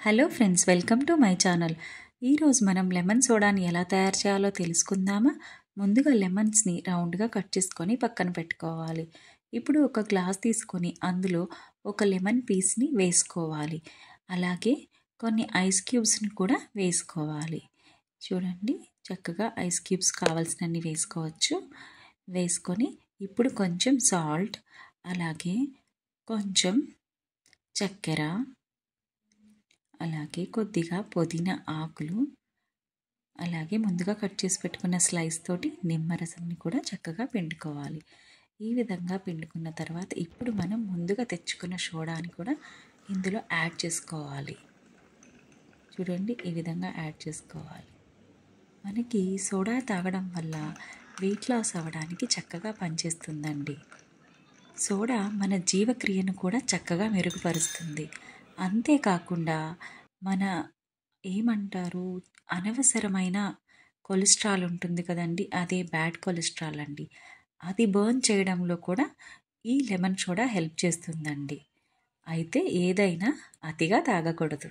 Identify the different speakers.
Speaker 1: Hello friends, welcome to my channel. ఈరోజు మనం lemon సోడాని ఎలా తయారు చేయాలో తెలుసుకుందామా. ముందుగా లెమన్స్ని రౌండ్గా కట్ చేసుకొని పక్కన పెట్టుకోవాలి. ఇప్పుడు ఒక గ్లాస్ తీసుకొని అందులో ఒక లెమన్ పీస్ని వేసుకోవాలి. అలాగే కొన్ని ఐస్ క్యూబ్స్ని కూడా వేసుకోవాలి. చూడండి, చక్కగా ఐస్ క్యూబ్స్ కావాల్సినన్ని వేసుకోవచ్చు. వేసుకొని ఇప్పుడు కొంచెం సాల్ట్, అలాగే కొంచెం చక్కెర, అలాగే కొద్దిగా పుదీనా ఆకులు, అలాగే ముందుగా కట్ చేసి పెట్టుకున్న స్లైస్ తోటి నిమ్మరసంని కూడా చక్కగా పిండుకోవాలి. ఈ విధంగా పిండుకున్న తర్వాత ఇప్పుడు మనం ముందుగా తెచ్చుకున్న సోడాని కూడా ఇందులో యాడ్ చేసుకోవాలి. చూడండి, ఈ విధంగా యాడ్ చేసుకోవాలి. మనకి సోడా తాగడం వల్ల వెయిట్ లాస్ అవ్వడానికి చక్కగా పనిచేస్తుందండి. సోడా మన జీవక్రియను కూడా చక్కగా మెరుగుపరుస్తుంది. అంతేకాకుండా మన అనవసరమైన కొలెస్ట్రాల్ ఉంటుంది కదండి, అదే బ్యాడ్ కొలెస్ట్రాల్ అండి. అది బర్న్ చేయడంలో కూడా ఈ లెమన్ సోడా హెల్ప్ చేస్తుందండి. అయితే ఏదైనా అతిగా తాగకూడదు.